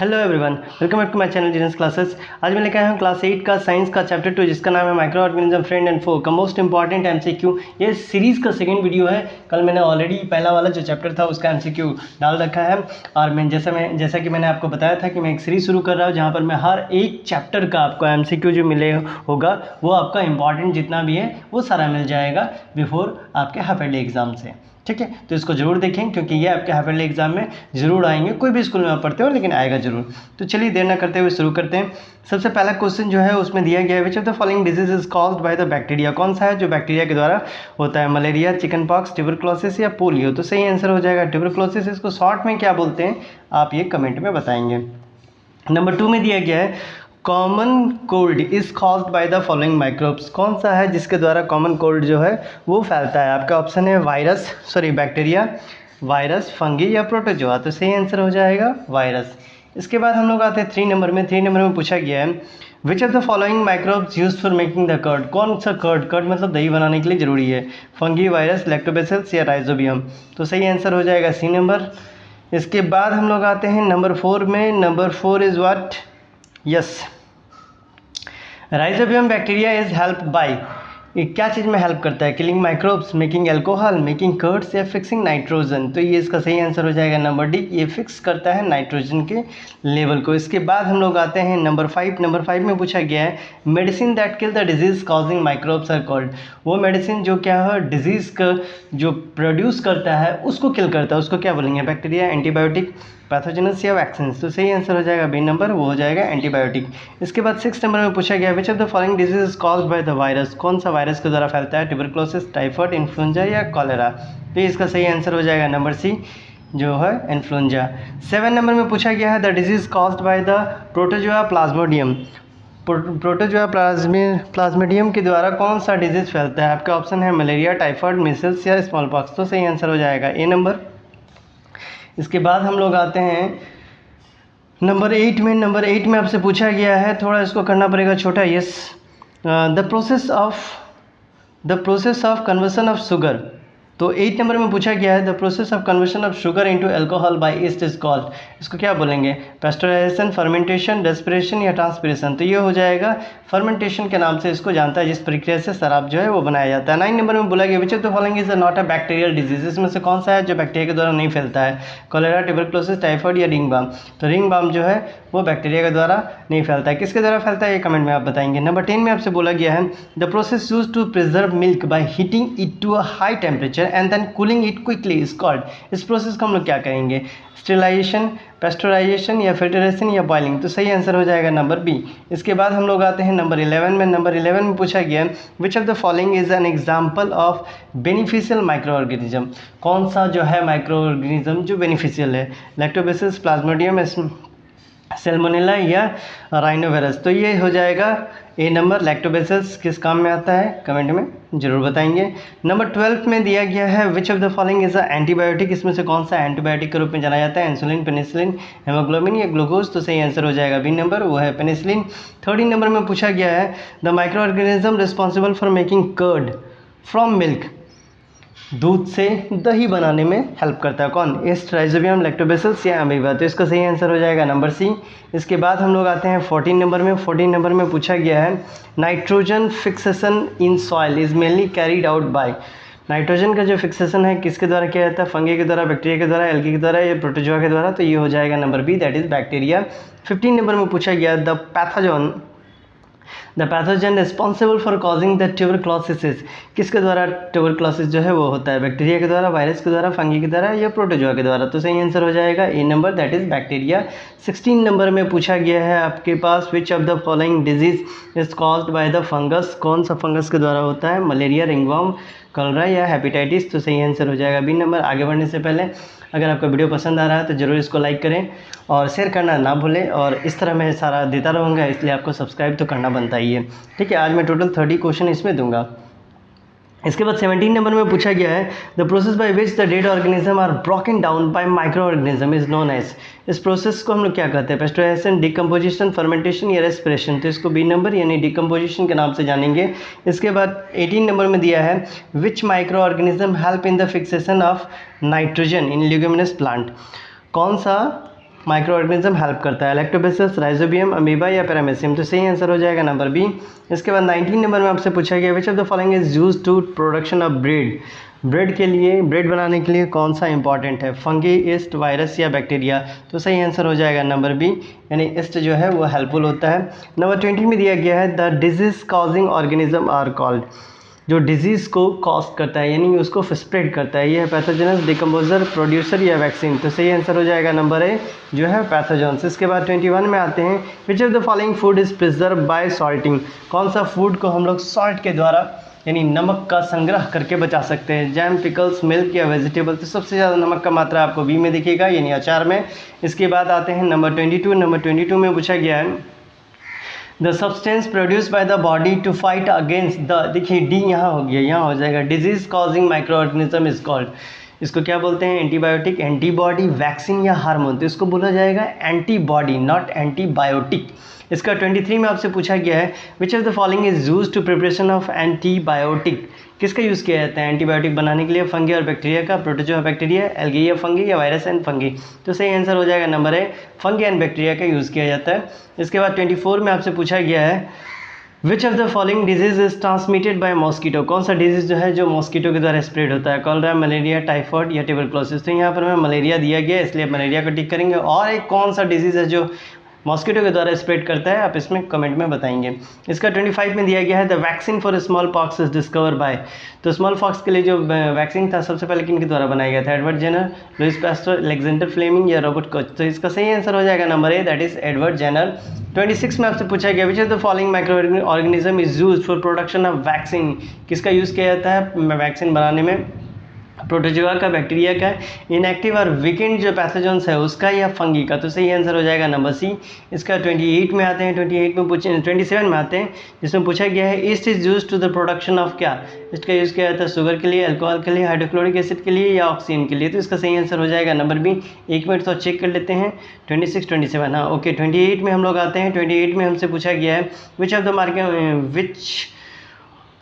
Hello everyone, welcome back to my channel genius classes. आज मैं लेकर आया हूँ क्लास 8 का साइंस का चैप्टर 2 जिसका नाम है माइक्रो ऑर्गेनिज्म फ्रेंड एंड फो का मोस्ट इंपॉर्टेंट एमसीक्यू। ये सीरीज़ का सेकंड वीडियो है। कल मैंने ऑलरेडी पहला वाला जो चैप्टर था उसका एमसीक्यू डाल रखा है और जैसा कि मैंने आपको बताया था कि मैं एक सीरीज़ शुरू कर रहा हूँ जहाँ पर मैं हर एक चैप्टर का आपको एमसीक्यू जो मिले होगा वो आपका इंपॉर्टेंट जितना भी है वो सारा मिल जाएगा बिफोर आपके हाफ ईयरली एग्जाम से। ठीक है, तो इसको जरूर देखें क्योंकि ये आपके हाफ ईयरली एग्जाम में जरूर आएंगे। कोई भी स्कूल में आप पढ़ते हो लेकिन आएगा जरूर। तो चलिए देर ना करते हुए शुरू करते हैं। सबसे पहला क्वेश्चन जो है उसमें दिया गया है which of the following disease is caused by the bacteria. कौन सा है जो बैक्टीरिया के द्वारा होता है? मलेरिया, चिकन पॉक्स, ट्यूबरक्लोसिस या पोलियो। तो सही आंसर हो जाएगा ट्यूबरक्लोसिस। इसको शॉर्ट में क्या बोलते हैं आप ये कमेंट में बताएंगे। नंबर 2 में दिया गया है common cold is caused by the following microbes. कौन सा है जिसके द्वारा कॉमन कोल्ड जो है वो फैलता है? आपका ऑप्शन है बैक्टीरिया, वायरस, फंगी या प्रोटोजोआ। तो सही आंसर हो जाएगा वायरस। इसके बाद हम लोग आते हैं 3 नंबर में। 3 नंबर में पूछा गया है which of the following microbes use for making the curd. कौन सा कर्ड मतलब दही बनाने के लिए ज़रूरी है? फंगी, वायरस, लैक्टोबैसिलस या राइजोबियम। तो सही आंसर हो जाएगा सी नंबर। इसके बाद हम लोग आते हैं नंबर 4 में। Number 4 is what? Yes, rhizobium bacteria is help by. ये क्या चीज़ में हेल्प करता है? Killing microbes, making alcohol, making curds या फिक्सिंग नाइट्रोजन। तो ये इसका सही आंसर हो जाएगा नंबर डी। ये फिक्स करता है नाइट्रोजन के लेवल को। इसके बाद हम लोग आते हैं नंबर 5। नंबर 5 में पूछा गया है medicine that kill the disease causing microbes are called. वो मेडिसिन जो क्या है डिजीज़ का जो प्रोड्यूस करता है उसको किल करता है उसको क्या बोलेंगे? बैक्टीरिया, एंटीबायोटिक, पैथोजेनस या वैक्सीन। तो सही आंसर हो जाएगा बी नंबर, वो हो जाएगा एंटीबायोटिक। इसके बाद 6 नंबर में पूछा गया which of the following disease is caused by the virus. कौन सा वायरस के द्वारा फैलता है? ट्यूबरक्लोसिस, टाइफाइड, इन्फ्लुएंजा या कॉलेरा। तो इसका सही आंसर हो जाएगा नंबर सी जो है इन्फ्लुएंजा। 7 नंबर में पूछा गया है the disease caused by the protozoa Plasmodium. Protozoa Plasmodium के द्वारा कौन सा डिजीज फैलता है? आपका ऑप्शन है मलेरिया, टाइफाइड, मीसल्स या स्मॉल पॉक्स। तो सही आंसर हो जाएगा ए नंबर। इसके बाद हम लोग आते हैं नंबर 8 में। नंबर 8 में आपसे पूछा गया है, थोड़ा इसको करना पड़ेगा छोटा। Yes, the process of conversion of sugar. तो 8 नंबर में पूछा गया है the process of conversion of sugar into alcohol by yeast is called. इसको क्या बोलेंगे? पेस्टराइजेशन, फर्मेंटेशन, रेस्पिरेशन या ट्रांसपिरेशन। तो ये हो जाएगा फर्मेंटेशन के नाम से इसको जानता है जिस प्रक्रिया से शराब जो है वो बनाया जाता है। 9 नंबर में बोला गया which of the following is not a bacterial disease. इसमें से कौन सा है जो बैक्टीरिया के द्वारा नहीं फैलता है? कॉलेरा, ट्यूबरक्लोसिस, टाइफाइड या रिंग बाम। तो रिंग बाम जो है वो बैक्टीरिया के द्वारा नहीं फैलता है। किसके द्वारा फैलता है ये कमेंट में आप बताएंगे। नंबर 10 में आपसे बोला गया है the process used to preserve milk by heating it to a high temperature and then cooling it quickly is called. इस प्रोसेस को हम लोग क्या कहेंगे? स्टेरिलाइजेशन, पेस्टराइजेशन या फिल्टरेशन या बॉइलिंग। तो सही आंसर हो जाएगा नंबर बी। इसके बाद हम लोग आते हैं नंबर 11 में। नंबर 11 में पूछा गया which of the following is an example of beneficial micro organism. कौन सा जो है माइक्रो ऑर्गेनिज्म जो बेनिफिशियल है? लैक्टोबैसिलस, प्लाज्मोडियम, सैल्मोनेला या राइनोवायरस। तो ये हो जाएगा ए नंबर। लैक्टोबैसिलस किस काम में आता है कमेंट में जरूर बताएंगे। नंबर 12 में दिया गया है which of the following is a antibiotic. इसमें से कौन सा एंटीबायोटिक के रूप में जाना जाता है? इंसुलिन, पेनिसिलिन, हेमोग्लोबिन या ग्लूकोज। तो सही आंसर हो जाएगा बी नंबर, वो है पेनिसिलिन। 13 नंबर में पूछा गया है the micro organism responsible for making curd from milk. दूध से दही बनाने में हेल्प करता है कौन? ईस्ट, राइजोबियम, लैक्टोबैसिलस या अमीबा। तो इसका सही आंसर हो जाएगा नंबर सी। इसके बाद हम लोग आते हैं 14 नंबर में। 14 नंबर में पूछा गया है nitrogen fixation in soil is mainly carried out by. Nitrogen का जो फिक्सेशन है किसके द्वारा किया जाता है? फंगी के द्वारा, बैक्टीरिया के द्वारा, एल्गी के द्वारा या प्रोटोजोआ के द्वारा। तो ये हो जाएगा number B that is bacteria. 15 number में पूछा गया the pathogen responsible for causing the tuberculosis. किसके द्वारा ट्यूबरक्लोसिस जो है वो होता है? बैक्टीरिया के द्वारा, वायरस के द्वारा, फंगी के द्वारा या प्रोटोजोआ के द्वारा। तो सही आंसर हो जाएगा A number that is bacteria. 16 number में पूछा गया है आपके पास which of the following disease is caused by the fungus. कौन सा फंगस के द्वारा होता है? मलेरिया, रिंगवॉर्म, कॉलरा या हेपेटाइटिस। तो सही आंसर हो जाएगा बी नंबर। आगे बढ़ने से पहले अगर आपका वीडियो पसंद आ रहा है तो ज़रूर इसको लाइक करें और शेयर करना ना भूलें। और इस तरह मैं सारा देता रहूँगा इसलिए आपको सब्सक्राइब तो करना बनता ही है। ठीक है, आज मैं टोटल 30 क्वेश्चन इसमें दूंगा। इसके बाद 17 नंबर में पूछा गया है the process by which the dead organism are broken down by micro organism is known as. इस प्रोसेस को हम लोग क्या कहते हैं? पेस्टराइजेशन, डिकम्पोजिशन, फर्मेंटेशन या रेस्पिरेशन। तो इसको बी नंबर यानी डिकम्पोजिशन के नाम से जानेंगे। इसके बाद 18 नंबर में दिया है which micro organism help in the fixation of nitrogen in leguminous plant. कौन सा माइक्रो ऑर्गेनिज्म हेल्प करता है? लैक्टोबैसिलस, राइजोबियम, अमीबा या पैरामेसियम? तो सही आंसर हो जाएगा नंबर बी। इसके बाद 19 नंबर में आपसे पूछा गया which of the following is used to production of bread? Bread के लिए, ब्रेड बनाने के लिए कौन सा इंपॉर्टेंट है? फंगी, ईस्ट, वायरस या बैक्टीरिया? तो सही आंसर हो जाएगा नंबर बी, यानी ईस्ट जो है वो हेल्पफुल होता है। नंबर 20 में दिया गया है the disease causing organism are called. जो डिजीज़ को कॉज करता है यानी उसको स्प्रेड करता है, ये है पैथोजेनस, डिकम्पोजर, प्रोड्यूसर या वैक्सीन? तो सही आंसर हो जाएगा नंबर ए जो है पैथोजेंस। इसके बाद 21 में आते हैं which of the following food is preserve by salting? कौन सा फूड को हम लोग सॉल्ट के द्वारा यानी नमक का संग्रह करके बचा सकते हैं? जैम, पिकल्स, मिल्क या वेजिटेबल? तो सबसे ज़्यादा नमक का मात्रा आपको बी में दिखेगा यानी अचार में। इसके बाद आते हैं नंबर 22। नंबर 22 में पूछा गया है the substance produce by the body to fight against the, देखिए डी यहाँ हो गया, यहाँ हो जाएगा disease causing micro organism is called. इसको क्या बोलते हैं? एंटीबायोटिक, एंटीबॉडी, वैक्सीन या हार्मोन? तो इसको बोला जाएगा एंटीबॉडी, नॉट एंटीबायोटिक। इसका 23 में आपसे पूछा गया है which of the following is use to preparation of antibiotic? किसका यूज़ किया जाता है एंटीबायोटिक बनाने के लिए? फंगी और बैक्टीरिया का? प्रोटोजोआ बैक्टीरिया, एल्गी या फंगी, या वायरस एंड फंगी? तो सही आंसर हो जाएगा number A, fungi and bacteria का यूज़ किया जाता है। इसके बाद 24 में आपसे पूछा गया है which of the following disease is transmitted by mosquito? कौन सा डिजीज जो है जो मॉस्कीटो के द्वारा स्प्रेड होता है? कॉलरा, मलेरिया, टाइफॉइड या ट्यूबरकुलोसिस? तो यहाँ पर हमें मलेरिया दिया गया है इसलिए मलेरिया को टिक करेंगे। और एक कौन सा डिजीज़ है जो मॉस्किटो के द्वारा स्प्रेड करता है, आप इसमें कमेंट में बताएंगे। इसका 25 में दिया गया है the vaccine for small pox is discover by? तो स्मॉल पॉक्स के लिए जो वैक्सीन था सबसे पहले किन के द्वारा बनाया गया था? Edward Jenner, Louis Pasteur, Alexander Fleming या रॉबर्ट कोच? तो इसका सही आंसर हो जाएगा number A, that is Edward Jenner. 26 में आपसे पूछा गया which of the following micro organism is use for production of vaccine? किसका यूज़ किया जाता है वैक्सीन बनाने में? प्रोटोजोआ का, बैक्टीरिया का, इनएक्टिव और वीकेंड जो पैथोजेंस है उसका, या फंगी का? तो सही आंसर हो जाएगा नंबर सी। इसका 28 में आते हैं, 27 में आते हैं जिसमें पूछा गया है yeast is use to the production of क्या? ईस्ट का यूज़ किया जाता है शुगर के लिए, अल्कोहल के लिए, हाइड्रोक्लोरिक एसिड के लिए या ऑक्सीजन के लिए? तो इसका सही आंसर हो जाएगा नंबर बी। एक मिनट तो चेक कर लेते हैं 26, 27, हाँ ओके। 28 में हम लोग आते हैं। 28 में हमसे पूछा गया है which of the which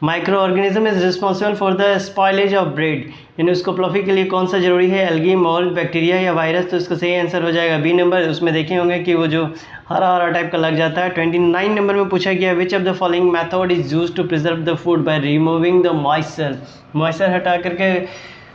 micro organism is responsible for the spoilage of bread? यानी उसको प्लॉफी के लिए कौन सा जरूरी है? एल्गी, मोल्ड, बैक्टीरिया या वायरस? तो इसका सही आंसर हो जाएगा बी नंबर। उसमें देखे होंगे कि वो जो हरा हरा टाइप का लग जाता है। 29 नंबर में पूछा गया which of the following method is use to preserve the food by removing the moisture? Moisture हटा करके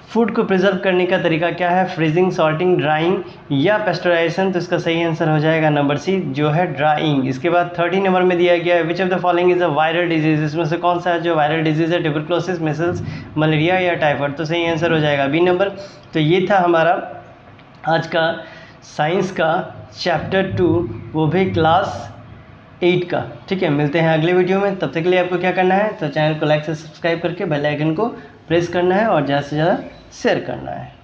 फूड को प्रिजर्व करने का तरीका क्या है? फ्रीजिंग, सॉल्टिंग, ड्राइंग या पेस्टराइजेशन? तो इसका सही आंसर हो जाएगा नंबर सी जो है ड्राइंग। इसके बाद 30 नंबर में दिया गया है which of the following is a viral disease? इसमें से कौन सा है जो वायरल डिजीज है? ट्यूबरकुलोसिस, मिसल्स, मलेरिया या टाइफाइड? तो सही आंसर हो जाएगा बी नंबर। तो ये था हमारा आज का साइंस का चैप्टर 2, वो भी क्लास 8 का। ठीक है, मिलते हैं अगले वीडियो में। तब तक के लिए आपको क्या करना है, तो चैनल को लाइक से सब्सक्राइब करके बेल आइकन को प्रेस करना है और ज़्यादा से ज़्यादा शेयर करना है।